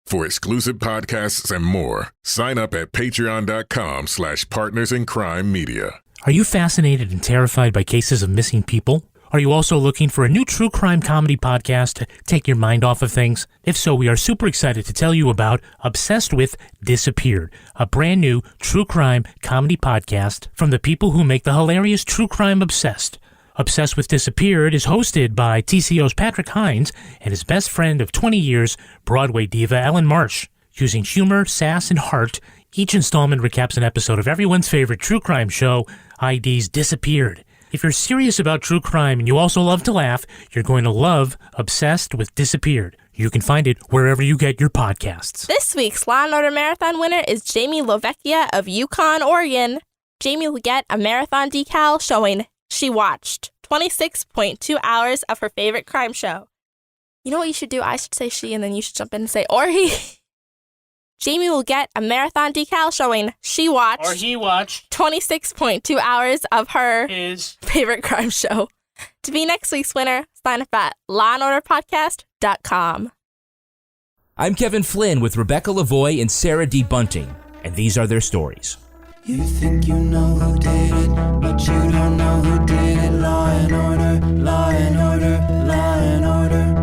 For exclusive podcasts and more, sign up at patreon.com/partnersincrimemedia. Are you fascinated and terrified by cases of missing people? Are you also looking for a new true crime comedy podcast to take your mind off of things? If so, we are super excited to tell you about Obsessed with Disappeared, a brand new true crime comedy podcast from the people who make the hilarious True Crime Obsessed. Obsessed with Disappeared is hosted by TCO's Patrick Hines and his best friend of 20 years, Broadway diva Ellen Marsh. Using humor, sass, and heart, each installment recaps an episode of everyone's favorite true crime show, ID's Disappeared. If you're serious about true crime and you also love to laugh, you're going to love Obsessed with Disappeared. You can find it wherever you get your podcasts. This week's Law & Order Marathon winner is Jamie Lovecchia of Yukon, Oregon. Jamie will get a marathon decal showing she watched 26.2 hours of her favorite crime show. You know what you should do? I should say she, and then you should jump in and say or he. Jamie will get a marathon decal showing she watched, Or he watched, 26.2 hours of her his favorite crime show. To be next week's winner, sign up at lawandorderpodcast.com. I'm Kevin Flynn with Rebecca Lavoie and Sarah D. Bunting, and these are their stories. You think you know who did it, but you don't know who did it. Law and order, law and order, law and order.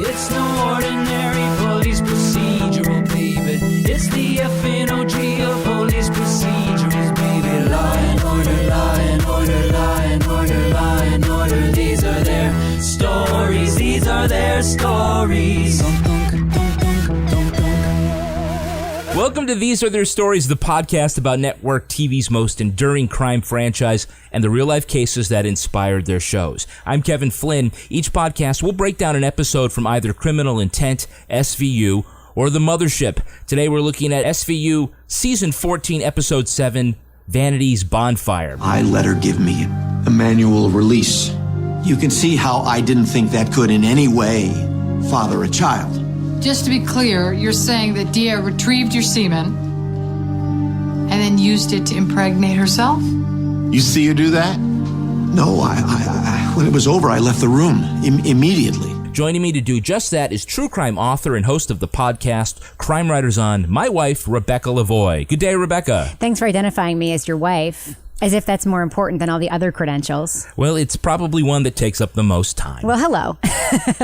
It's no ordinary police procedural, baby. It's the FNOG of police procedurals, baby. Law and order, law and order, law and order, law and order. These are their stories, these are their stories. Welcome to These Are Their Stories, the podcast about network TV's most enduring crime franchise and the real-life cases that inspired their shows. I'm Kevin Flynn. Each podcast will break down an episode from either Criminal Intent, SVU, or The Mothership. Today we're looking at SVU Season 14, Episode 7, Vanity's Bonfire. I let her give me a manual release. You can see how I didn't think that could in any way father a child. Just to be clear, you're saying that Dia retrieved your semen and then used it to impregnate herself? You see her do that? No, I when it was over, I left the room immediately. Joining me to do just that is true crime author and host of the podcast Crime Writers On, my wife, Rebecca Lavoie. Good day, Rebecca. Thanks for identifying me as your wife. As if that's more important than all the other credentials. Well, it's probably one that takes up the most time. Well, hello.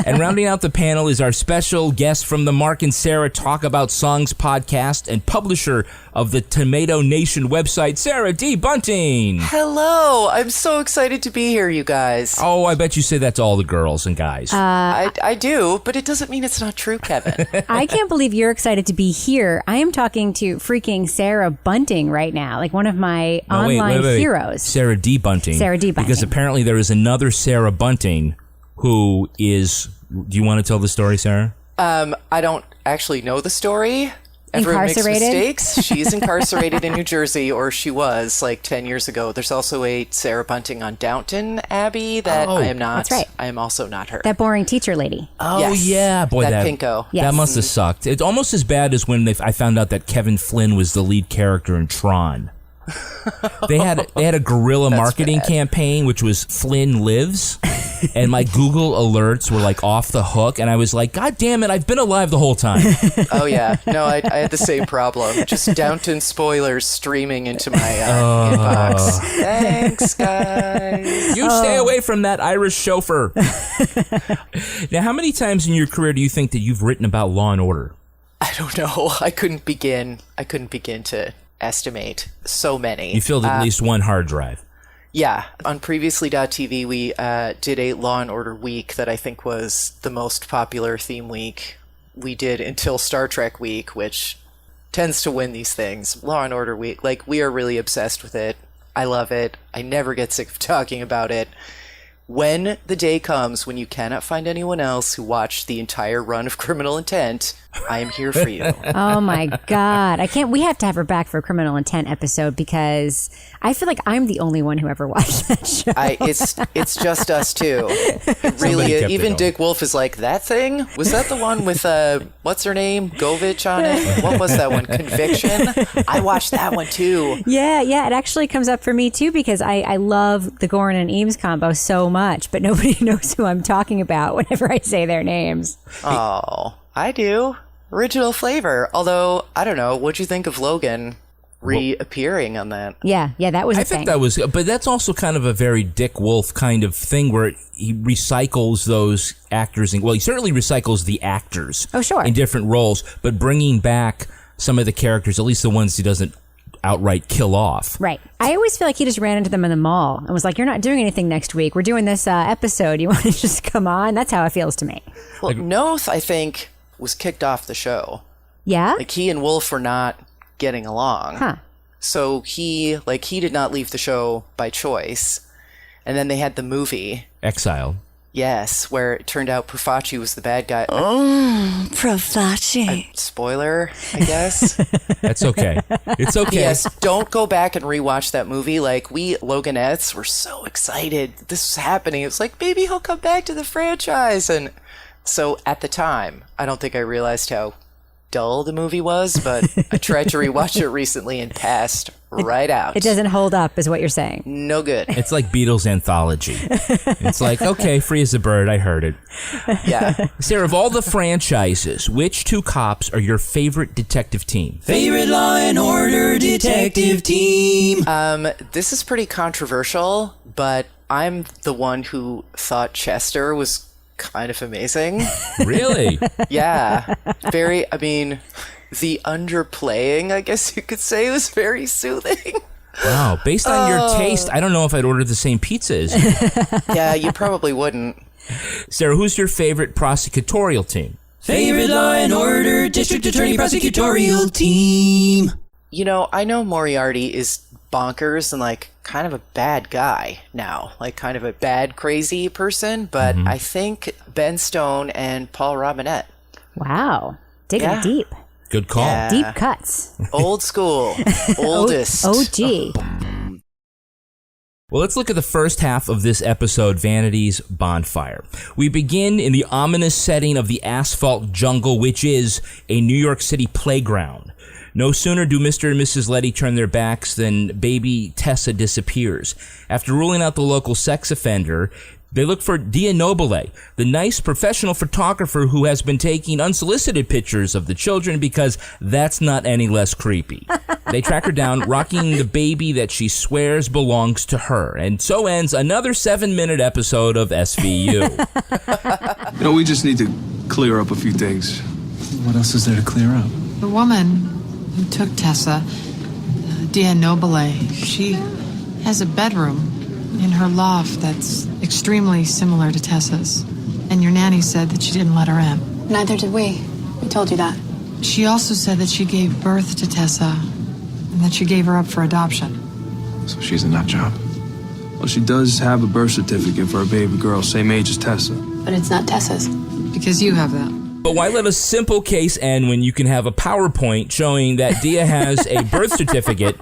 And rounding out the panel is our special guest from the Mark and Sarah Talk About Songs podcast and publisher of the Tomato Nation website, Sarah D. Bunting. Hello. I'm so excited to be here, you guys. Oh, I bet you say that to all the girls and guys. I do, but it doesn't mean it's not true, Kevin. I can't believe you're excited to be here. I am talking to freaking Sarah Bunting right now, like one of my online heroes. Sarah D. Bunting. Sarah D. Bunting. Because apparently there is another Sarah Bunting who is... Do you want to tell the story, Sarah? I don't actually know the story. Everyone makes mistakes. She's incarcerated in New Jersey, or she was like 10 years ago. There's also a Sarah Bunting on Downton Abbey that I am not. That's right. I am also not her. That boring teacher lady. Oh, Yes. yeah. Boy, that pinko. Yes. That must have sucked. It's almost as bad as when I found out that Kevin Flynn was the lead character in Tron. They had a guerrilla marketing campaign, which was Flynn Lives, and my Google alerts were like off the hook, and I was like, God damn it, I've been alive the whole time. Oh, yeah. No, I had the same problem. Just Downton spoilers streaming into my inbox. Thanks, guys. You stay away from that Irish chauffeur. Now, how many times in your career do you think that you've written about Law and Order? I don't know. I couldn't begin to estimate. So many. You filled at least one hard drive. Yeah. On Previously.tv, we did a Law and Order week that I think was the most popular theme week we did until Star Trek week, which tends to win these things. Law and Order week, like, we are really obsessed with it. I love it. I never get sick of talking about it. When the day comes when you cannot find anyone else who watched the entire run of Criminal Intent, I am here for you. Oh my God. We have to have her back for a Criminal Intent episode because I feel like I'm the only one who ever watched that show. It's just us two. Really, even Dick Wolf is like, that thing? Was that the one with, what's her name? Govich on it? What was that one? Conviction? I watched that one too. Yeah. It actually comes up for me too because I love the Gorin and Eames combo so much, but nobody knows who I'm talking about whenever I say their names. Oh, I do. original flavor. Although, I don't know, what'd you think of Logan reappearing on that? Yeah, that was I think that was, but that's also kind of a very Dick Wolf kind of thing where he recycles those actors. Well, he certainly recycles the actors. Oh, sure. In different roles, but bringing back some of the characters, at least the ones he doesn't outright kill off. Right. I always feel like he just ran into them in the mall and was like, you're not doing anything next week. We're doing this episode. You want to just come on? That's how it feels to me. Well, Noth, I think, was kicked off the show. Yeah? Like, he and Wolf were not getting along. Huh. So he did not leave the show by choice. And then they had the movie. Exile. Yes, where it turned out Profaci was the bad guy. Oh, Profaci. Spoiler, I guess. That's okay. It's okay. Yes, don't go back and rewatch that movie. Like, we Loganettes were so excited this was happening. It was like, maybe he'll come back to the franchise. And so at the time, I don't think I realized how dull the movie was, but I tried to rewatch it recently and passed right out. It doesn't hold up, is what you're saying. No good. It's like Beatles anthology. It's like, okay, free as a bird, I heard it. Yeah. Sarah, of all the franchises, which two cops are your favorite detective team? Favorite Law and Order detective team. This is pretty controversial, but I'm the one who thought Chester was kind of amazing. Really? Yeah. The underplaying, I guess you could say, was very soothing. Wow. Based on your taste, I don't know if I'd order the same pizza as you. Yeah, you probably wouldn't. Sarah, who's your favorite prosecutorial team? Favorite Law and Order district attorney prosecutorial team. You know, I know Moriarty is bonkers and like kind of a bad guy now, like kind of a bad crazy person, but I think Ben Stone and Paul Robinette. Wow. Digging deep. Good call. Yeah. Deep cuts. Old school. Oldest. OG. Well, let's look at the first half of this episode, Vanity's Bonfire. We begin in the ominous setting of the asphalt jungle, which is a New York City playground. No sooner do Mr. and Mrs. Letty turn their backs than baby Tessa disappears. After ruling out the local sex offender, they look for Dia Nobile, the nice professional photographer who has been taking unsolicited pictures of the children because that's not any less creepy. They track her down, rocking the baby that she swears belongs to her. And so ends another 7-minute episode of SVU. We just need to clear up a few things. What else is there to clear up? The woman who took Tessa, Dia Nobile, she has a bedroom in her loft that's extremely similar to Tessa's. And your nanny said that she didn't let her in. Neither did we. We told you that. She also said that she gave birth to Tessa and that she gave her up for adoption. So she's a nut job. Well, she does have a birth certificate for a baby girl same age as Tessa. But it's not Tessa's. Because you have that. But why let a simple case end when you can have a PowerPoint showing that Dia has a birth certificate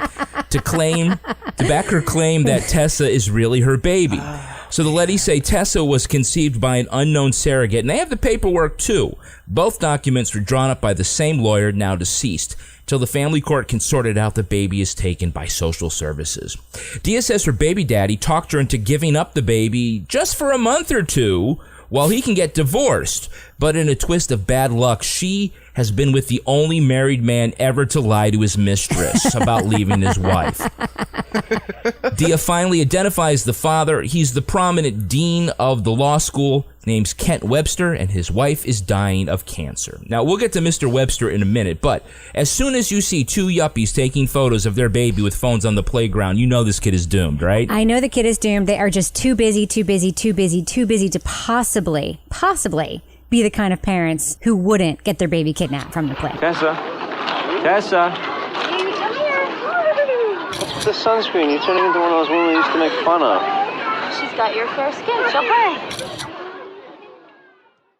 to back her claim that Tessa is really her baby? So the Lettys say Tessa was conceived by an unknown surrogate, and they have the paperwork too. Both documents were drawn up by the same lawyer, now deceased. Till the family court can sort it out, the baby is taken by social services. Dia says her baby daddy talked her into giving up the baby just for a month or two, while he can get divorced. But in a twist of bad luck, she has been with the only married man ever to lie to his mistress about leaving his wife. Dia finally identifies the father. He's the prominent dean of the law school. His name's Kent Webster, and his wife is dying of cancer. Now, we'll get to Mr. Webster in a minute, but as soon as you see two yuppies taking photos of their baby with phones on the playground, you know this kid is doomed, right? I know the kid is doomed. They are just too busy to possibly be the kind of parents who wouldn't get their baby kidnapped from the play. Tessa? Baby, come here. It's the sunscreen. You're turning into one of those women we used to make fun of. She's got your fair skin. She'll play.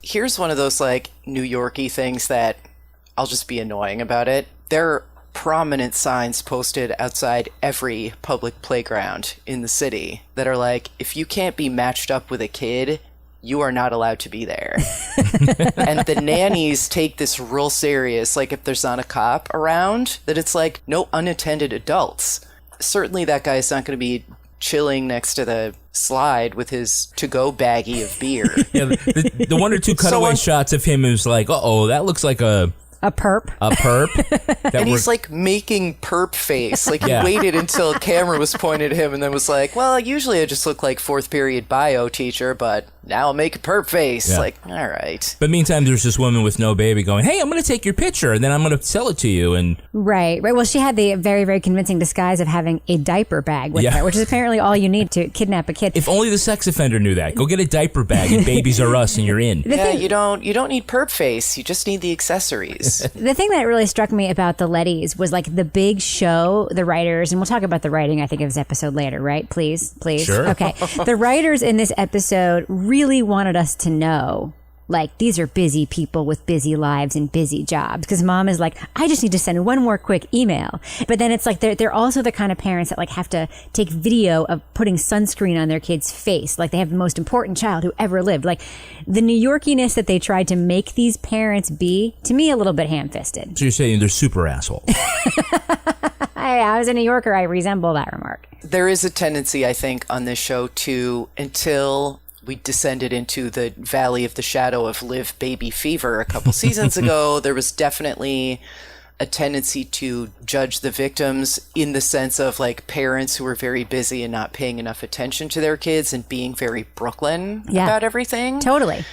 Here's one of those, like, New York-y things that I'll just be annoying about it. There are prominent signs posted outside every public playground in the city that are like, if you can't be matched up with a kid, you are not allowed to be there. And the nannies take this real serious, like if there's not a cop around, that it's like no unattended adults. Certainly that guy's not going to be chilling next to the slide with his to-go baggie of beer. Yeah, the one or two cutaway shots of him is like, that looks like a A perp. And he's like making perp face. Like he waited until a camera was pointed at him and then was like, well, usually I just look like 4th period bio teacher, but now I'll make a perp face. Yeah. Like, all right. But meantime, there's this woman with no baby going, hey, I'm going to take your picture and then I'm going to sell it to you. And Right. Well, she had the very, very convincing disguise of having a diaper bag with her, which is apparently all you need to kidnap a kid. If only the sex offender knew that. Go get a diaper bag and Babies Are Us and you're in. You don't need perp face. You just need the accessories. The thing that really struck me about the Lettys was like the big show, the writers, and we'll talk about the writing, I think, of this episode later, right? Please. Sure. Okay. The writers in this episode really wanted us to know, like, these are busy people with busy lives and busy jobs. Because mom is like, I just need to send one more quick email. But then it's like they're also the kind of parents that like have to take video of putting sunscreen on their kid's face. Like they have the most important child who ever lived. Like the New Yorkiness that they tried to make these parents be, to me, a little bit ham-fisted. So you're saying they're super assholes. I was a New Yorker. I resemble that remark. There is a tendency, I think, on this show to, until we descended into the valley of the shadow of live baby fever a couple seasons ago, there was definitely a tendency to judge the victims in the sense of like parents who were very busy and not paying enough attention to their kids and being very Brooklyn about everything. Totally.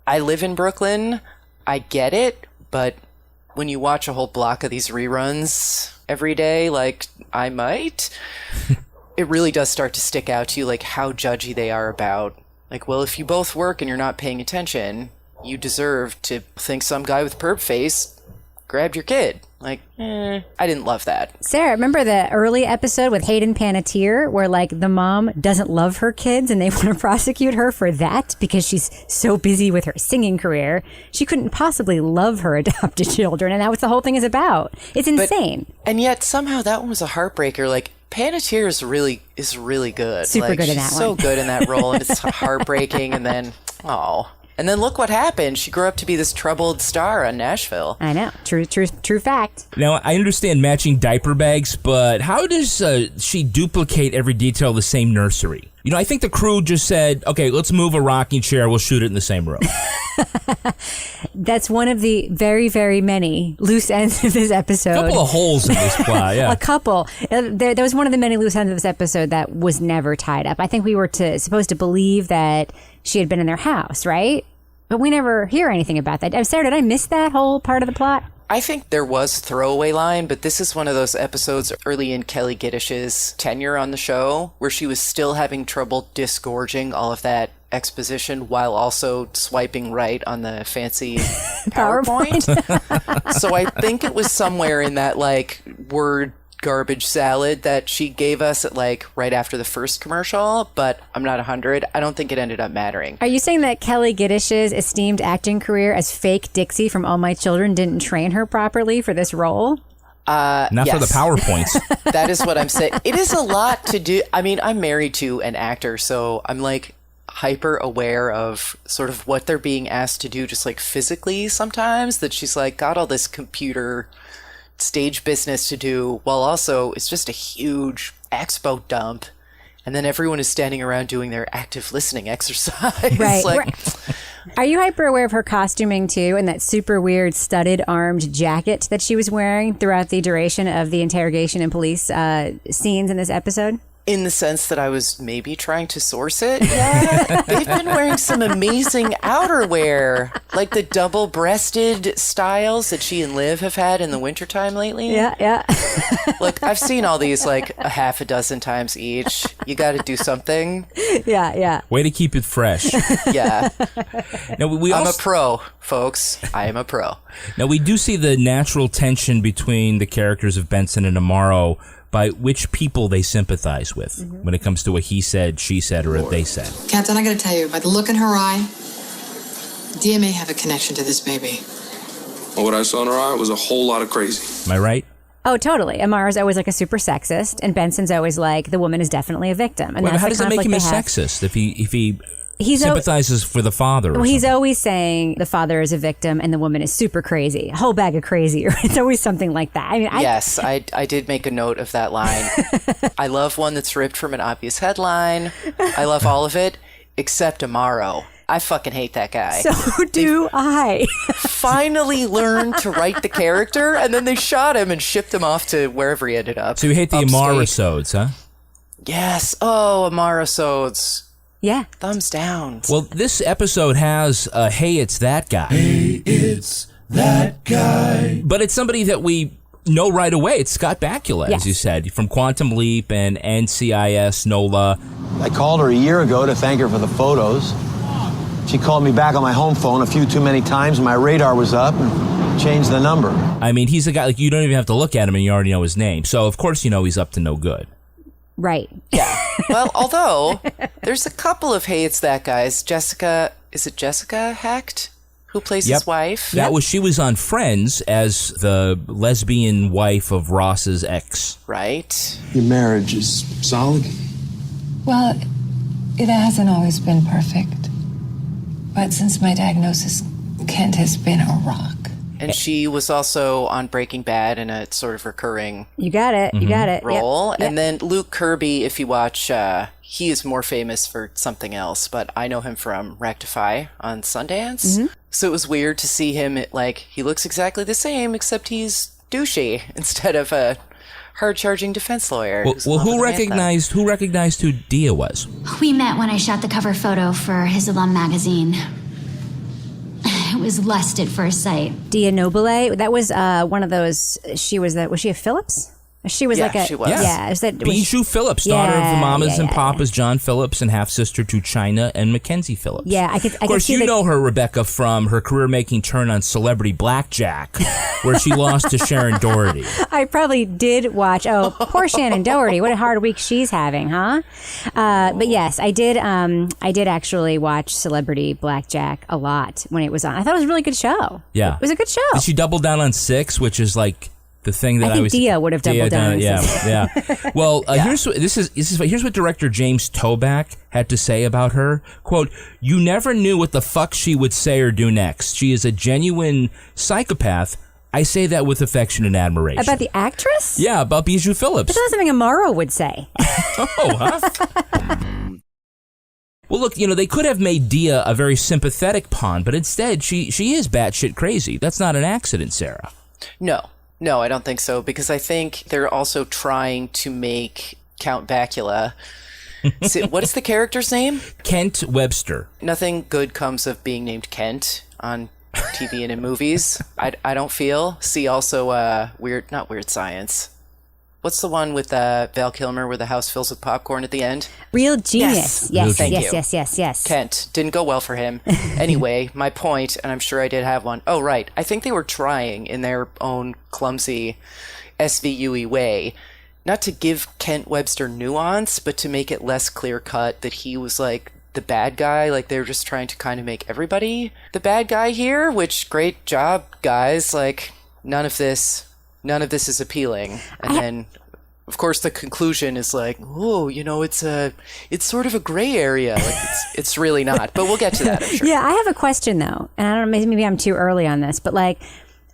I live in Brooklyn. I get it. But when you watch a whole block of these reruns every day, like I might, it really does start to stick out to you, like how judgy they are about, like, well, if you both work and you're not paying attention, you deserve to think some guy with perp face grabbed your kid. Like, I didn't love that. Sarah, remember the early episode with Hayden Panettiere where like the mom doesn't love her kids and they want to prosecute her for that because she's so busy with her singing career. She couldn't possibly love her adopted children, and that was the whole thing is about. It's insane. And yet somehow that one was a heartbreaker. Like, Panettiere is really good. Super like, good in she's that so one. good in that role, and it's heartbreaking. And then, and then look what happened. She grew up to be this troubled star on Nashville. I know. True fact. Now, I understand matching diaper bags, but how does she duplicate every detail of the same nursery? You know, I think the crew just said, okay, let's move a rocking chair. We'll shoot it in the same room. That's one of the very, very many loose ends of this episode. A couple of holes in this plot, yeah. A couple. There was one of the many loose ends of this episode that was never tied up. I think we were supposed to believe that she had been in their house, right? But we never hear anything about that. Sarah, did I miss that whole part of the plot? I think there was throwaway line, but this is one of those episodes early in Kelly Gittish's tenure on the show where she was still having trouble disgorging all of that exposition while also swiping right on the fancy PowerPoint. So I think it was somewhere in that like word garbage salad that she gave us at like right after the first commercial, but I'm not 100. I don't think it ended up mattering. Are you saying that Kelly Gittish's esteemed acting career as fake Dixie from All My Children didn't train her properly for this role? Not for the PowerPoints. That is what I'm saying. It is a lot to do. I mean, I'm married to an actor, so I'm like hyper aware of sort of what they're being asked to do just like physically sometimes, that she's like got all this computer stage business to do while also it's just a huge expo dump, and then everyone is standing around doing their active listening exercise. Right. Are you hyper aware of her costuming too, and that super weird studded armed jacket that she was wearing throughout the duration of the interrogation and police scenes in this episode? In the sense that I was maybe trying to source it. Yeah, they've been wearing some amazing outerwear, like the double-breasted styles that she and Liv have had in the wintertime lately. Yeah. Look, I've seen all these like a half a dozen times each. You got to do something. Yeah. Way to keep it fresh. Yeah. Now, I'm a pro, folks. I am a pro. Now, we do see the natural tension between the characters of Benson and Amaro by which people they sympathize with when it comes to a he said, she said, or a they said. Captain, I gotta tell you, by the look in her eye, Dia may have a connection to this baby. Well, what I saw in her eye was a whole lot of crazy. Am I right? Oh, totally. Amaro's always like a super sexist, and Benson's always like the woman is definitely a victim. And Wait, that's how does that make him a they have. sexist if he sympathizes for the father? Well, he's always saying the father is a victim and the woman is super crazy, a whole bag of crazy. It's always something like that. I mean, yes, I did make a note of that line. I love one that's ripped from an obvious headline. I love all of it except Amaro. I fucking hate that guy. So do I. Finally learned to write the character, and then they shot him and shipped him off to wherever he ended up. So you hate the Amarasodes, huh? Yes. Oh, Amarasodes. Yeah. Thumbs down. Well, this episode has Hey, It's That Guy. Hey, it's that guy. But it's somebody that we know right away. It's Scott Bakula, as you said, from Quantum Leap and NCIS, NOLA. I called her a year ago to thank her for the photos. She called me back on my home phone a few too many times. My radar was up and changed the number. I mean, he's a guy, like, you don't even have to look at him and you already know his name. So, of course, you know he's up to no good. Right. Yeah. Well, although there's a couple of Hey, It's That guys. Jessica, is it Jessica Hecht, who plays his wife? She was on Friends as the lesbian wife of Ross's ex. Right. Your marriage is solid? Well, it hasn't always been perfect. But since my diagnosis, Kent has been a rock. And she was also on Breaking Bad in a sort of recurring You got it. You got it. role. Yep. And then Luke Kirby, if you watch, he is more famous for something else, but I know him from Rectify on Sundance. So it was weird to see him, he looks exactly the same, except he's douchey instead of a hard-charging defense lawyer. Well, who recognized who Dia was? We met when I shot the cover photo for his alum magazine. It was lust at first sight. Dia Nobile, that was one of those. Was she a Phillips? She was she was. Bijou Phillips, daughter of the Mamas and Papas, John Phillips, and half-sister to China and Mackenzie Phillips. Yeah, Of course, you know her, Rebecca, from her career-making turn on Celebrity Blackjack, where she lost to Sharon Doherty. I probably did watch. Oh, poor Shannon Doherty. What a hard week she's having, huh? But yes, I did actually watch Celebrity Blackjack a lot when it was on. I thought it was a really good show. Yeah. It was a good show. Did she double down on 6, which is like the thing that I think Dia would have doubled down. Yeah. Well, here's what director James Toback had to say about her. Quote, "You never knew what the fuck she would say or do next. She is a genuine psychopath. I say that with affection and admiration." About the actress? Yeah, about Bijou Phillips. But that's something Amaro would say. Oh, huh? Well, look, they could have made Dia a very sympathetic pawn, but instead she is batshit crazy. That's not an accident, Sarah. No, I don't think so, because I think they're also trying to make Count Bakula. What is the character's name? Kent Webster. Nothing good comes of being named Kent on TV and in movies. I don't feel. See also not Weird Science. What's the one with Val Kilmer where the house fills with popcorn at the end? Real Genius. Yes. Thank you. Yes. Kent. Didn't go well for him. Anyway, my point, and I'm sure I did have one. Oh, right. I think they were trying in their own clumsy SVU-y way not to give Kent Webster nuance, but to make it less clear-cut that he was like the bad guy. Like they were just trying to kind of make everybody the bad guy here, which great job, guys. Like none of this is appealing. And then, of course, the conclusion is like, oh, it's sort of a gray area. Like it's really not. But we'll get to that, I'm sure. Yeah, I have a question though, and I don't know, maybe I'm too early on this, but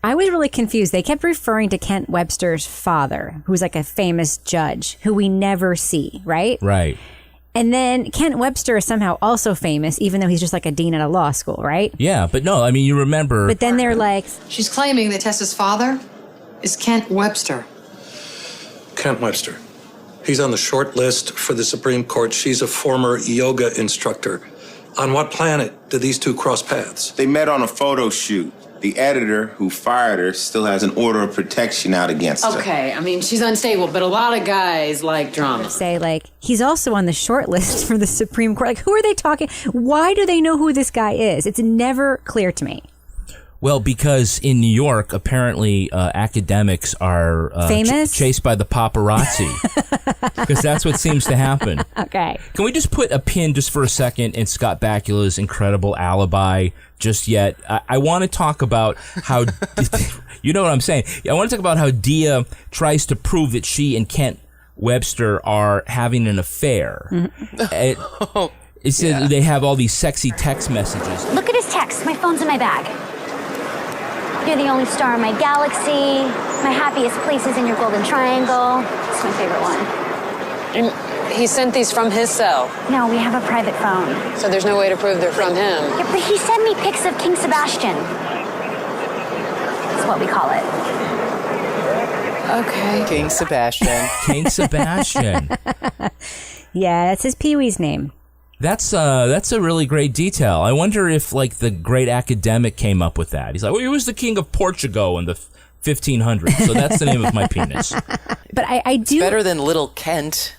I was really confused. They kept referring to Kent Webster's father, who's like a famous judge who we never see, right? Right. And then Kent Webster is somehow also famous, even though he's just like a dean at a law school, right? Yeah, but no, I mean, you remember. But then they're like, she's claiming that Tessa's father is Kent Webster. Kent Webster. He's on the short list for the Supreme Court. She's a former yoga instructor. On what planet did these two cross paths? They met on a photo shoot. The editor who fired her still has an order of protection out against her. Okay, I mean, she's unstable, but a lot of guys like drama. Say, he's also on the short list for the Supreme Court. Who are they talking? Why do they know who this guy is? It's never clear to me. Well, because in New York, apparently academics are famous? Chased by the paparazzi. Because that's what seems to happen. Okay. Can we just put a pin just for a second in Scott Bakula's incredible alibi just yet? I want to talk about how, you know what I'm saying? I want to talk about how Dia tries to prove that she and Kent Webster are having an affair. Mm-hmm. It says they have all these sexy text messages. Look at his text. My phone's in my bag. You're the only star in my galaxy. My happiest place is in your golden triangle. It's my favorite one. And he sent these from his cell. No, we have a private phone. So there's no way to prove they're from him. Yeah, but he sent me pics of King Sebastian. That's what we call it. Okay. King Sebastian. King Sebastian. Yeah, that's his Pee-wee's name. That's a really great detail. I wonder if like the great academic came up with that. He's like, well, he was the king of Portugal in the 1500s, so that's the name of my penis. But I do. It's better than Little Kent.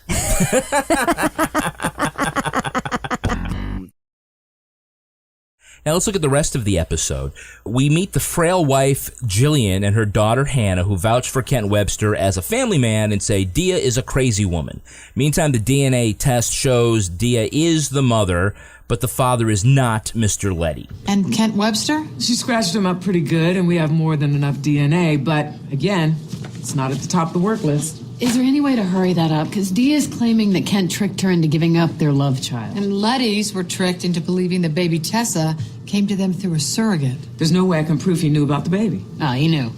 Now let's look at the rest of the episode. We meet the frail wife, Jillian, and her daughter, Hannah, who vouch for Kent Webster as a family man and say Dia is a crazy woman. Meantime, the DNA test shows Dia is the mother, but the father is not Mr. Letty. And Kent Webster? She scratched him up pretty good, and we have more than enough DNA, but again, it's not at the top of the work list. Is there any way to hurry that up? Because Dia's claiming that Kent tricked her into giving up their love child. And Letty's were tricked into believing that baby Tessa came to them through a surrogate. There's no way I can prove he knew about the baby. Oh, he knew.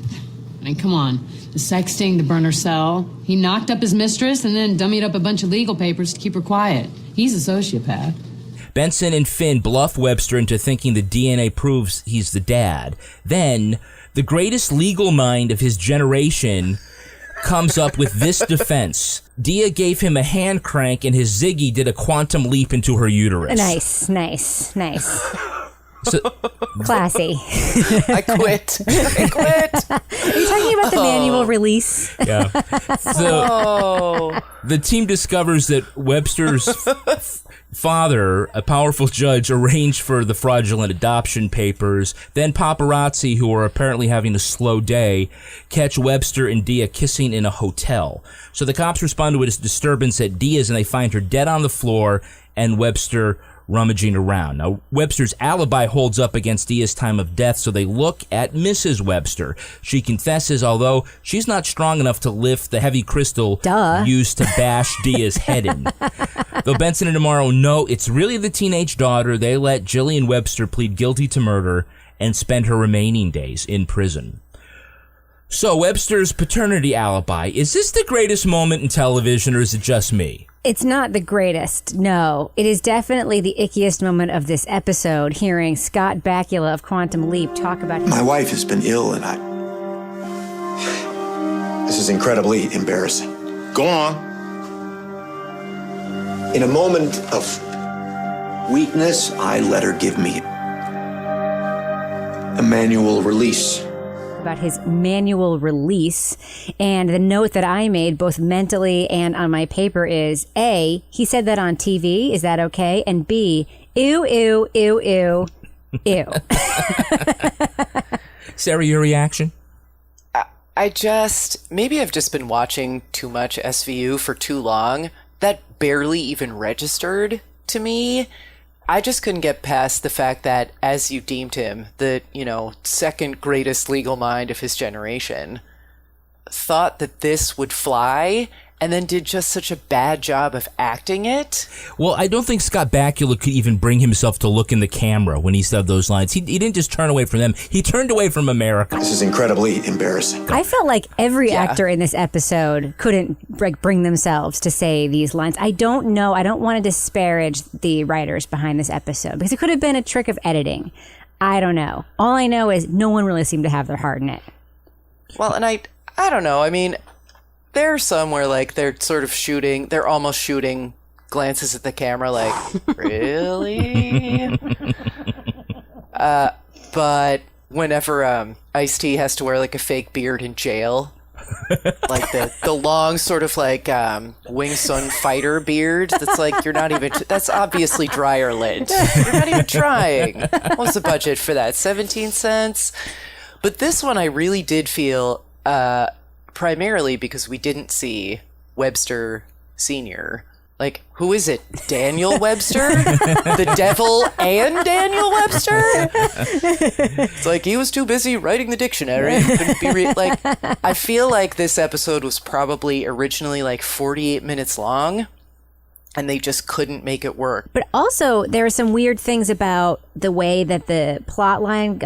I mean, come on. The sexting, the burner cell. He knocked up his mistress and then dummied up a bunch of legal papers to keep her quiet. He's a sociopath. Benson and Finn bluff Webster into thinking the DNA proves he's the dad. Then, the greatest legal mind of his generation comes up with this defense. Dia gave him a hand crank and his Ziggy did a quantum leap into her uterus. Nice. So, classy. I quit. Are you talking about the manual release? Yeah. So, the team discovers that Webster's father, a powerful judge, arranged for the fraudulent adoption papers. Then paparazzi, who are apparently having a slow day, catch Webster and Dia kissing in a hotel. So the cops respond to a disturbance at Dia's and they find her dead on the floor and Webster rummaging around. Now, Webster's alibi holds up against Dia's time of death, so they look at Mrs. Webster. She confesses, although she's not strong enough to lift the heavy crystal used to bash Dia's head in. Though Benson and Amaro know it's really the teenage daughter, they let Jillian Webster plead guilty to murder and spend her remaining days in prison. So, Webster's paternity alibi, is this the greatest moment in television, or is it just me? It's not the greatest, no. It is definitely the ickiest moment of this episode, hearing Scott Bakula of Quantum Leap talk about My wife has been ill, and this is incredibly embarrassing. Go on. In a moment of weakness, I let her give me a manual release. About his manual release, and the note that I made both mentally and on my paper is A, he said that on TV, is that okay? And B, ew. Sarah, your reaction? Maybe I've just been watching too much SVU for too long. That barely even registered to me. I just couldn't get past the fact that, as you deemed him, the, second greatest legal mind of his generation, thought that this would fly, and then did just such a bad job of acting it. Well, I don't think Scott Bakula could even bring himself to look in the camera when he said those lines. He didn't just turn away from them. He turned away from America. This is incredibly embarrassing. I felt like every actor in this episode couldn't bring themselves to say these lines. I don't know. I don't want to disparage the writers behind this episode because it could have been a trick of editing. I don't know. All I know is no one really seemed to have their heart in it. Well, and I don't know. I mean, there are some where, they're sort of they're almost shooting glances at the camera, really? But whenever Ice-T has to wear, a fake beard in jail, the long sort of, Wing Sun fighter beard, that's you're not even, that's obviously dryer lint. You're not even trying. What's the budget for that? 17 cents? But this one I really did feel... primarily because we didn't see Webster Sr. Who is it? Daniel Webster? The devil and Daniel Webster? It's he was too busy writing the dictionary. Couldn't be I feel like this episode was probably originally 48 minutes long, and they just couldn't make it work. But also, there are some weird things about the way that the plot line,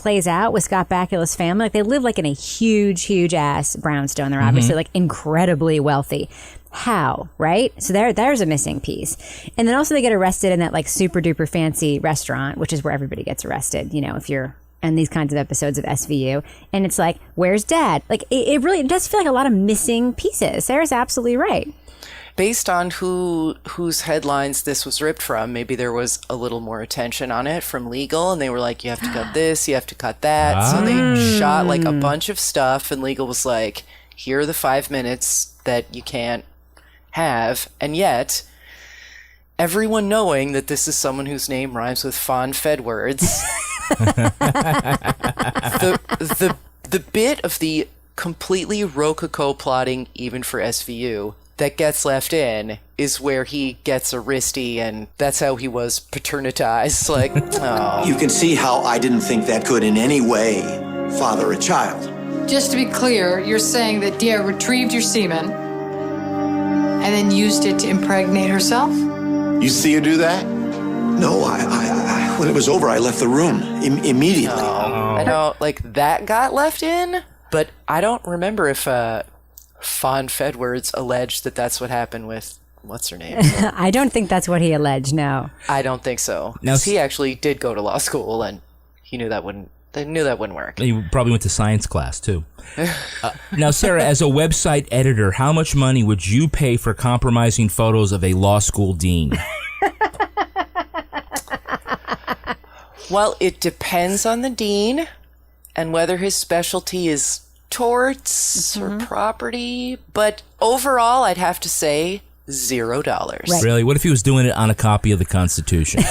plays out with Scott Bakula's family. Like, they live like in a huge ass brownstone. They're obviously like incredibly wealthy. How, right? So there's a missing piece. And then also they get arrested in that like super duper fancy restaurant, which is where everybody gets arrested, you know, if you're in these kinds of episodes of SVU. And it's like, where's Dad? Like, it really does feel like a lot of missing pieces. Sarah's absolutely right. Based on whose headlines this was ripped from, maybe there was a little more attention on it from legal, and they were like, you have to cut this, you have to cut that. So they shot like a bunch of stuff, and legal was like, here are the 5 minutes that you can't have. And yet, everyone knowing that this is someone whose name rhymes with Fawn Fedwards, the bit of the completely rococo plotting, even for SVU, that gets left in is where he gets a wristy, and that's how he was paternitized. Like, oh. You can see how I didn't think that could in any way father a child. Just to be clear, you're saying that Dia retrieved your semen and then used it to impregnate herself? You see her do that? No, I when it was over, I left the room immediately. I know, like, that got left in, but I don't remember if Fawn Fedwards alleged that that's what happened with what's her name. So. I don't think that's what he alleged. No, I don't think so. Now, he actually did go to law school, and he knew that wouldn't. They knew that wouldn't work. He probably went to science class too. Now, Sarah, as a website editor, how much money would you pay for compromising photos of a law school dean? Well, it depends on the dean and whether his specialty is torts or property, but overall I'd have to say $0. Right. Really? What if he was doing it on a copy of the Constitution?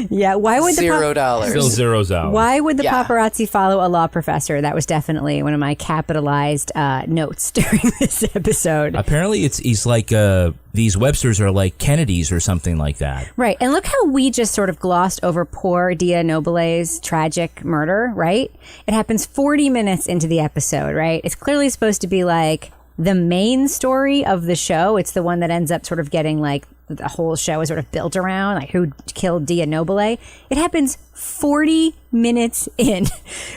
Yeah, why would $0? Still zeros out. Why would the paparazzi follow a law professor? That was definitely one of my capitalized notes during this episode. Apparently he's like, these Websters are like Kennedys or something like that. Right, and look how we just sort of glossed over poor Dia Noble's tragic murder, right? It happens 40 minutes into the episode, right? It's clearly supposed to be like the main story of the show. It's the one that ends up sort of getting like the whole show is sort of built around, like who killed Dia Noble. It happens 40 minutes in.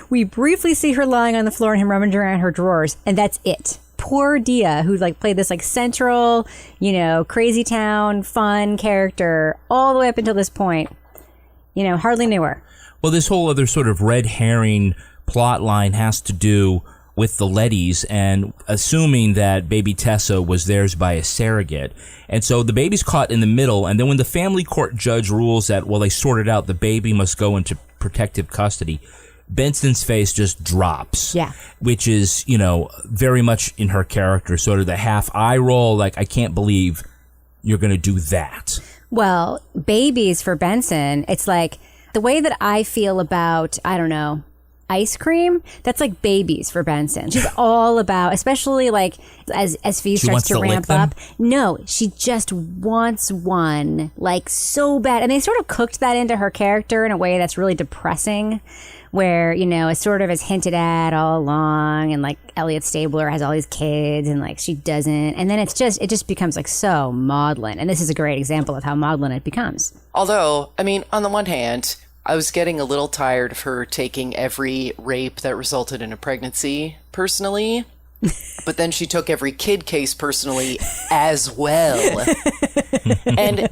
We briefly see her lying on the floor and him rummaging around her drawers, and that's it. Poor Dia, who like played this like central, you know, crazy town, fun character all the way up until this point, you know, hardly knew her. Well, this whole other sort of red herring plot line has to do with the Lettys and assuming that baby Tessa was theirs by a surrogate. And so the baby's caught in the middle, and then when the family court judge rules that, well, they sorted out the baby must go into protective custody, Benson's face just drops. Yeah. Which is, you know, very much in her character, sort of the half eye roll, like, I can't believe you're going to do that. Well, babies for Benson, it's like the way that I feel about, I don't know, ice cream, that's like babies for Benson. She's all about, especially like as SVU starts to ramp up. No, she just wants one like so bad. And they sort of cooked that into her character in a way that's really depressing, where, you know, it's sort of as hinted at all along, and like Elliot Stabler has all these kids and like she doesn't. And then it just becomes like so maudlin. And this is a great example of how maudlin it becomes. Although, I mean, on the one hand, I was getting a little tired of her taking every rape that resulted in a pregnancy personally, but then she took every kid case personally as well. And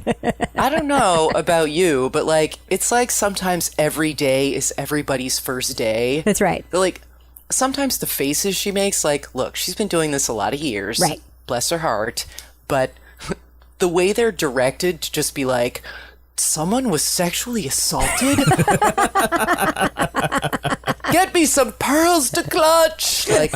I don't know about you, but like, it's like sometimes every day is everybody's first day. That's right. Like, sometimes the faces she makes, like, look, she's been doing this a lot of years. Right. Bless her heart. But the way they're directed to just be like, someone was sexually assaulted? Get me some pearls to clutch! Like,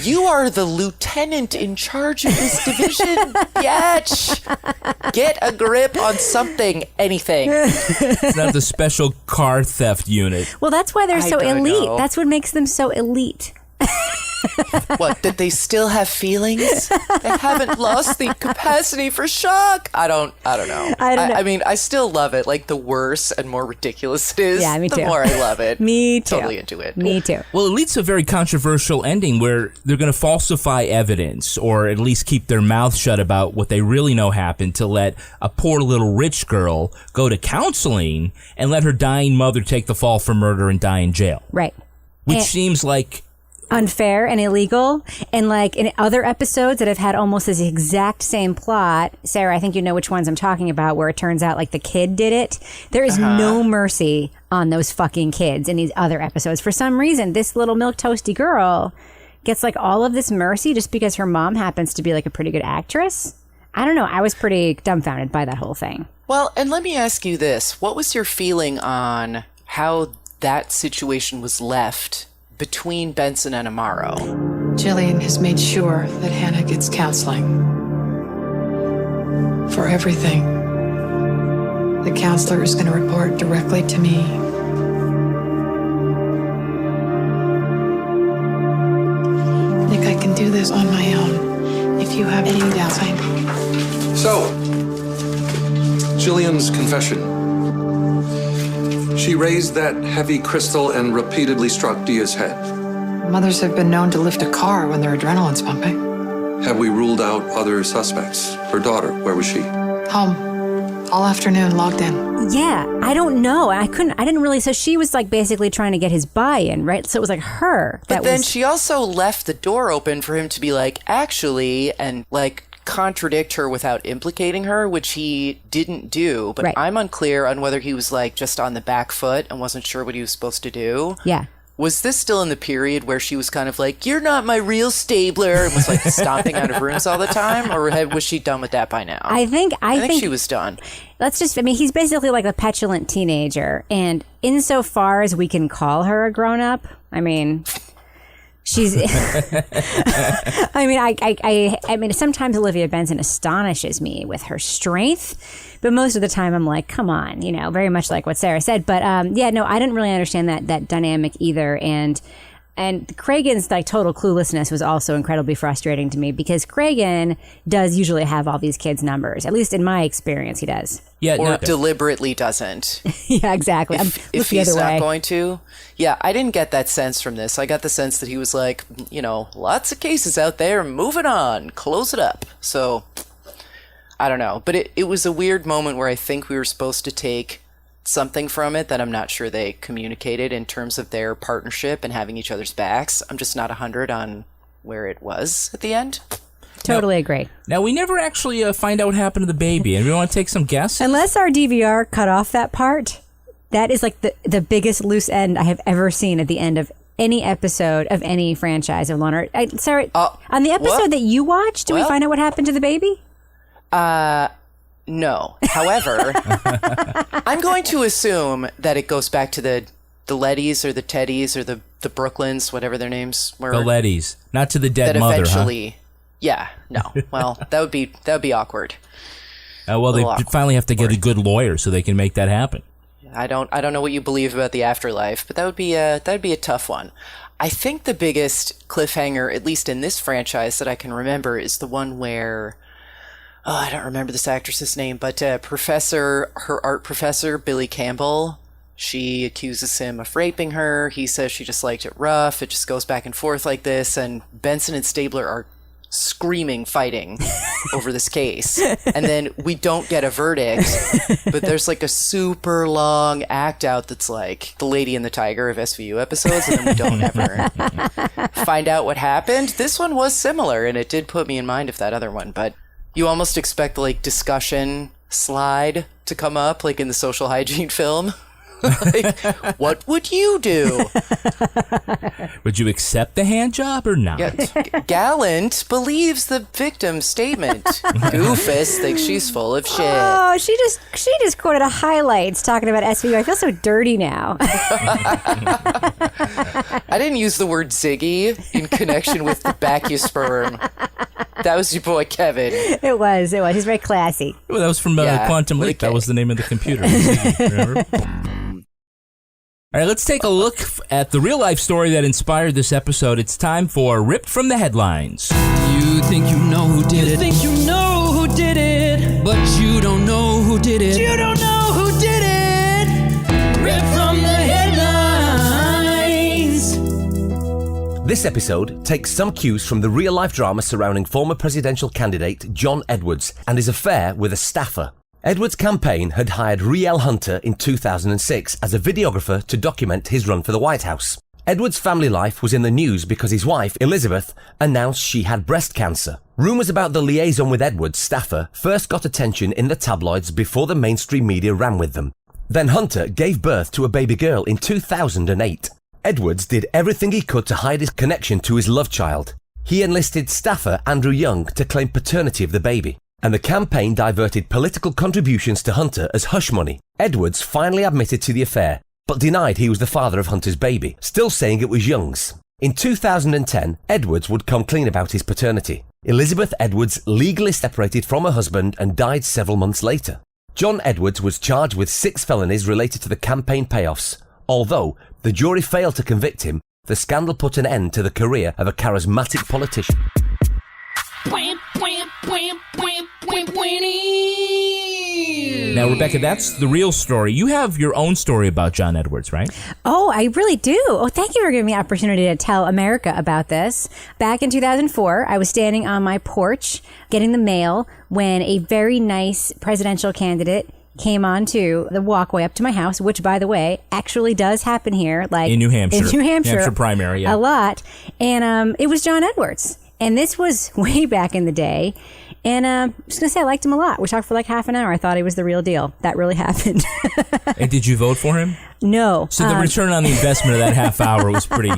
you are the lieutenant in charge of this division, bitch! Get a grip on something, anything. It's not the special car theft unit. Well, that's why they're so elite. That's what makes them so elite. What, that they still have feelings? They haven't lost the capacity for shock? I don't know. I mean, I still love it. Like, the worse and more ridiculous it is, me too. the more I love it. Me too. Totally into it. Me too. Well, it leads to a very controversial ending where they're going to falsify evidence or at least keep their mouth shut about what they really know happened to let a poor little rich girl go to counseling and let her dying mother take the fall for murder and die in jail. Right. Which seems like unfair and illegal. And like in other episodes that have had almost this exact same plot, Sarah, I think you know which ones I'm talking about, where it turns out like the kid did it. There is no mercy on those fucking kids in these other episodes. For some reason, this little milquetoasty girl gets like all of this mercy just because her mom happens to be like a pretty good actress. I don't know. I was pretty dumbfounded by that whole thing. Well, and let me ask you this. What was your feeling on how that situation was left between Benson and Amaro? Jillian has made sure that Hannah gets counseling. For everything. The counselor is going to report directly to me. Nick, I can do this on my own. If you have any doubts, So, Jillian's confession. She raised that heavy crystal and repeatedly struck Dia's head. Mothers have been known to lift a car when their adrenaline's pumping. Have we ruled out other suspects? Her daughter, where was she? Home. All afternoon, logged in. Yeah, I don't know. I didn't really, so she was like basically trying to get his buy-in, right? So it was like her. But then she also left the door open for him to be like, actually, and like contradict her without implicating her, which he didn't do. But I'm unclear on whether he was like just on the back foot and wasn't sure what he was supposed to do. Yeah. Was this still in the period where she was kind of like, you're not my real Stabler, and was like stomping out of rooms all the time? Or was she done with that by now? I think she was done. He's basically like a petulant teenager. And insofar as we can call her a grown-up, I mean... She's, I mean, sometimes Olivia Benson astonishes me with her strength, but most of the time I'm like, come on, very much like what Sarah said. But I didn't really understand that dynamic either. And Cragen's like total cluelessness was also incredibly frustrating to me because Cragen does usually have all these kids' numbers. At least in my experience, he does. Yeah, or deliberately doesn't. Yeah, exactly. If he's not going to. Yeah, I didn't get that sense from this. I got the sense that he was like, lots of cases out there, moving on, close it up. So, I don't know. But it was a weird moment where I think we were supposed to take something from it that I'm not sure they communicated in terms of their partnership and having each other's backs. I'm just not 100 on where it was at the end. Totally agree. Now, we never actually find out what happened to the baby. And we want to take some guesses? Unless our DVR cut off that part, that is like the biggest loose end I have ever seen at the end of any episode of any franchise of Law & Order. Sarah, on the episode that you watched, did we find out what happened to the baby? No. However, I'm going to assume that it goes back to the Lettys or the Teddys or the Brooklyns, whatever their names were. The Lettys, not to the dead mother, eventually, yeah, no. Well, that would be awkward. Well, they finally have to get a good lawyer so they can make that happen. I don't know what you believe about the afterlife, but that would be a tough one. I think the biggest cliffhanger, at least in this franchise that I can remember, is the one where I don't remember this actress's name, but her art professor, Billy Campbell, she accuses him of raping her. He says she just liked it rough. It just goes back and forth like this, and Benson and Stabler are screaming, fighting over this case. And then we don't get a verdict, but there's like a super long act out that's like the Lady and the Tiger of SVU episodes, and then we don't ever find out what happened. This one was similar, and it did put me in mind of that other one, but you almost expect the like discussion slide to come up like in the Social Hygiene film. Like, what would you do? Would you accept the hand job or not? Yeah, Gallant believes the victim's statement. Goofus thinks she's full of shit. Oh, she just quoted a highlights talking about SVU. I feel so dirty now. I didn't use the word Ziggy in connection with the Bacchusperm. That was your boy Kevin. It was. He's very classy. Well, that was from Quantum Leap. That was the name of the computer. Remember? All right, let's take a look at the real-life story that inspired this episode. It's time for Ripped from the Headlines. You think you know who did it. You think you know who did it. But you don't know who did it. You don't know who did it. Ripped from the headlines. This episode takes some cues from the real-life drama surrounding former presidential candidate John Edwards and his affair with a staffer. Edwards' campaign had hired Riel Hunter in 2006 as a videographer to document his run for the White House. Edwards' family life was in the news because his wife, Elizabeth, announced she had breast cancer. Rumours about the liaison with Edwards' staffer first got attention in the tabloids before the mainstream media ran with them. Then Hunter gave birth to a baby girl in 2008. Edwards did everything he could to hide his connection to his love child. He enlisted staffer Andrew Young to claim paternity of the baby, and the campaign diverted political contributions to Hunter as hush money. Edwards finally admitted to the affair, but denied he was the father of Hunter's baby, still saying it was Young's. In 2010, Edwards would come clean about his paternity. Elizabeth Edwards legally separated from her husband and died several months later. John Edwards was charged with 6 felonies related to the campaign payoffs. Although the jury failed to convict him, the scandal put an end to the career of a charismatic politician. Now, Rebecca, that's the real story. You have your own story about John Edwards, right? Oh, I really do. Oh, thank you for giving me the opportunity to tell America about this. Back in 2004, I was standing on my porch getting the mail when a very nice presidential candidate came onto the walkway up to my house, which, by the way, actually does happen here. Like in New Hampshire. In New Hampshire primary, yeah. A lot. And it was John Edwards. And this was way back in the day. And I'm just going to say I liked him a lot. We talked for like half an hour. I thought he was the real deal. That really happened. And did you vote for him? No. So the return on the investment of that half hour was pretty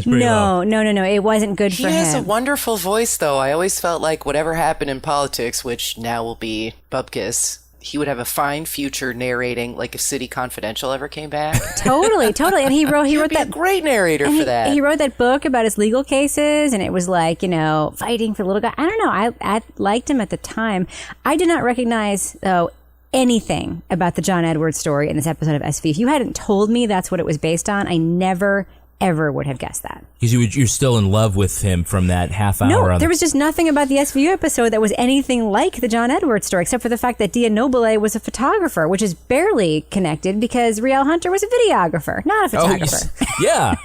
No. low. It wasn't good for him. He has a wonderful voice, though. I always felt like whatever happened in politics, which now will be Bubkiss, he would have a fine future narrating, like if City Confidential ever came back. Totally. And he wrote that great narrator for that. He wrote that book about his legal cases, and it was like, fighting for the little guy. I don't know. I liked him at the time. I did not recognize, though, anything about the John Edwards story in this episode of SVU. If you hadn't told me that's what it was based on, I never ever would have guessed that. Because you're still in love with him from that half hour. No, there was just nothing about the SVU episode that was anything like the John Edwards story, except for the fact that Dia Nobile was a photographer, which is barely connected because Riel Hunter was a videographer, not a photographer. Yeah.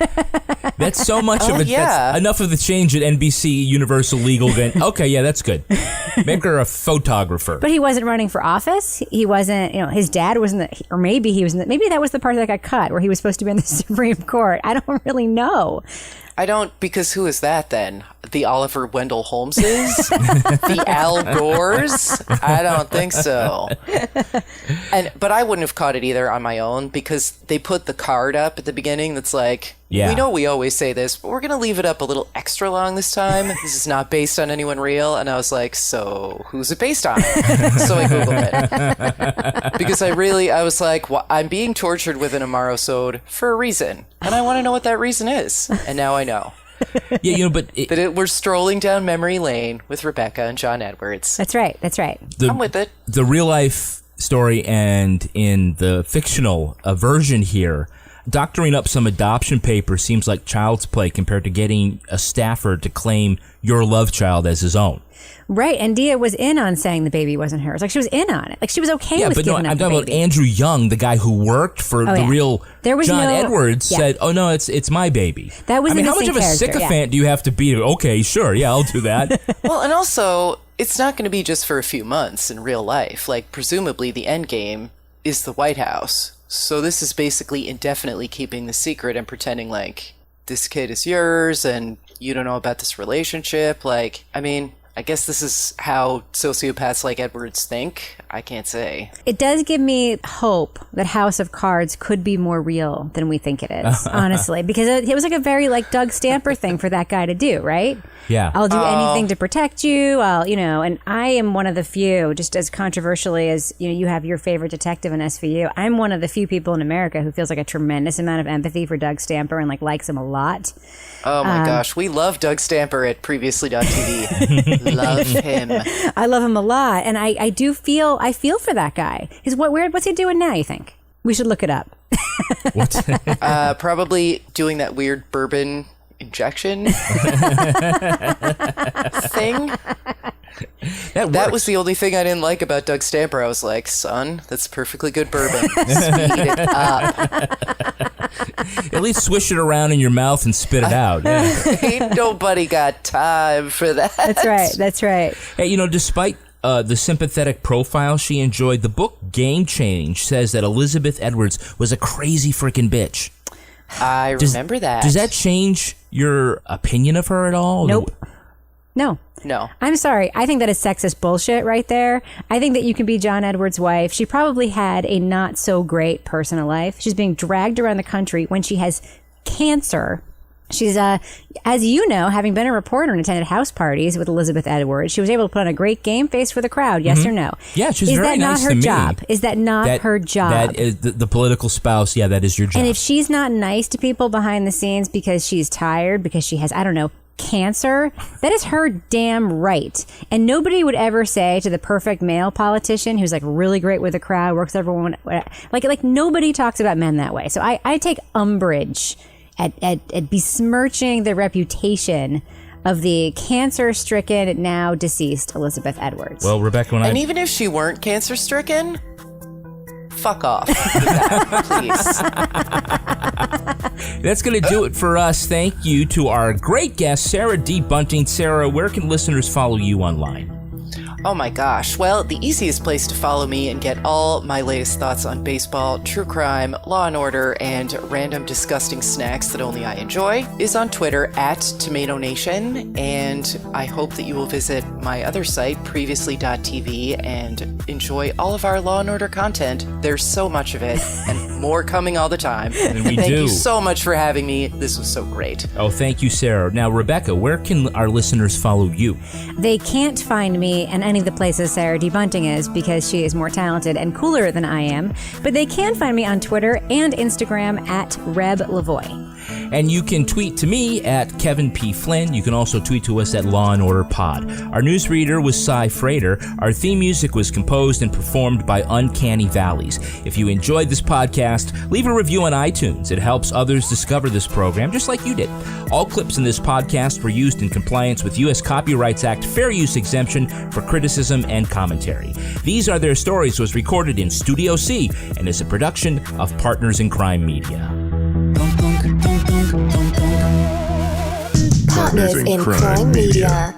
That's so much of it. Yeah. That's enough of the change at NBC Universal Legal. Okay, yeah, that's good. Make her a photographer. But he wasn't running for office. He wasn't, his dad was in the, or maybe he was in the, maybe that was the part that got cut where he was supposed to be in the Supreme Court. I don't really know. I don't, because who is that then? The Oliver Wendell Holmeses? The Al Gores? I don't think so. But I wouldn't have caught it either on my own because they put the card up at the beginning that's like, we know we always say this, but we're going to leave it up a little extra long this time. This is not based on anyone real. And I was like, so who's it based on? So I Googled it. Because I was like, well, I'm being tortured with an Amaro-sode for a reason. And I want to know what that reason is. And now I know. Yeah, but we're strolling down memory lane with Rebecca and John Edwards. That's right. I'm with it. The real life story and in the fictional version here, doctoring up some adoption papers seems like child's play compared to getting a staffer to claim your love child as his own. Right, and Dia was in on saying the baby wasn't hers. Like, she was in on it. Like, she was okay with giving up the baby. I'm talking about Andrew Young, the guy who worked for the real John Edwards, said, oh, no, it's my baby. That was how much of a sycophant do you have to be? Okay, sure, yeah, I'll do that. Well, and also, it's not going to be just for a few months in real life. Like, presumably, the end game is the White House. So this is basically indefinitely keeping the secret and pretending like this kid is yours and you don't know about this relationship. Like, I mean, I guess this is how sociopaths like Edwards think. I can't say. It does give me hope that House of Cards could be more real than we think it is, honestly. Because it was like a very Doug Stamper thing for that guy to do, right? Yeah. I'll do anything to protect you. And I am one of the few, just as controversially as, you have your favorite detective in SVU, I'm one of the few people in America who feels like a tremendous amount of empathy for Doug Stamper and likes him a lot. Oh my gosh, we love Doug Stamper at Previously.tv. Love him. I love him a lot, and I feel for that guy. What's he doing now, you think? We should look it up. What? Probably doing that weird bourbon injection thing. That was the only thing I didn't like about Doug Stamper. I was like, son, that's perfectly good bourbon. Speed it up. At least swish it around in your mouth and spit it out. Yeah. Ain't nobody got time for that. That's right. Hey, despite the sympathetic profile she enjoyed, the book Game Change says that Elizabeth Edwards was a crazy freaking bitch. I remember that. Does that change your opinion of her at all? Nope. No. I'm sorry. I think that is sexist bullshit right there. I think that you can be John Edwards' wife. She probably had a not so great personal life. She's being dragged around the country when she has cancer. She's, as you know, having been a reporter and attended house parties with Elizabeth Edwards, she was able to put on a great game face for the crowd. Yes or no? Yeah, she's very nice to me. Is that not her job? Is that not her job? That is the political spouse. Yeah, that is your job. And if she's not nice to people behind the scenes because she's tired, because she has, I don't know, cancer, that is her damn right. And nobody would ever say to the perfect male politician who's like really great with the crowd, works with everyone, like nobody talks about men that way. So I take umbrage at besmirching the reputation of the cancer-stricken, now deceased Elizabeth Edwards. Well, Rebecca, and even if she weren't cancer-stricken, fuck off. Please. That's going to do it for us. Thank you to our great guest, Sarah D. Bunting. Sarah, where can listeners follow you online? Oh my gosh. Well, the easiest place to follow me and get all my latest thoughts on baseball, true crime, Law & Order, and random disgusting snacks that only I enjoy is on Twitter @TomatoNation. And I hope that you will visit my other site, previously.tv, and enjoy all of our Law & Order content. There's so much of it and more coming all the time. And we Thank do. you so much for having me. This was so great. Oh, thank you, Sarah. Now, Rebecca, where can our listeners follow you? They can't find me in any of the places Sarah D. Bunting is because she is more talented and cooler than I am. But they can find me on Twitter and Instagram @RebLavoie. And you can tweet to me @Kevin P. Flynn. You can also tweet to us @Law & Order Pod. Our newsreader was Cy Frater. Our theme music was composed and performed by Uncanny Valleys. If you enjoyed this podcast, leave a review on iTunes. It helps others discover this program, just like you did. All clips in this podcast were used in compliance with U.S. Copyrights Act Fair Use Exemption for criticism and commentary. These Are Their Stories was recorded in Studio C and is a production of Partners in Crime Media. Partners in Crime Media.